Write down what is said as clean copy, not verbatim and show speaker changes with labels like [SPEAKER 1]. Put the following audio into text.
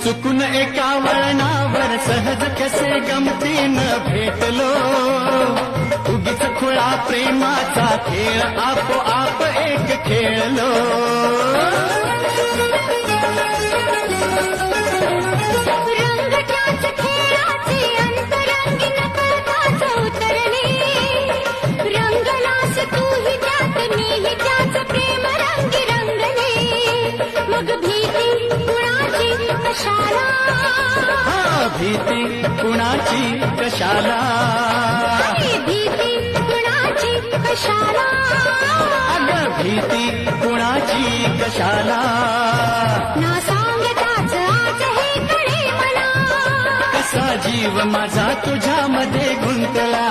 [SPEAKER 1] चुकून एका वळणावर सहज कसे गमतीनं भेटलो, उगीच खुळा प्रेमाचा खेळ आपोआप एक खेळलो.
[SPEAKER 2] रंगताच खेळाचे अंतरंगीण कळताच उतरणे, रंगलास तूही त्यात मीही त्याच प्रेम रंगी रंगले. मग भीती कुणाची कशाला,
[SPEAKER 1] भीती कुणाची कशाला,
[SPEAKER 2] भीती कुणाची कशाला,
[SPEAKER 1] अगं भीती कुणाची कशाला.
[SPEAKER 2] ना सांगताच आज हे कळे मला,
[SPEAKER 1] कसा जीव माझा तुझ्यामध्ये गुंतला.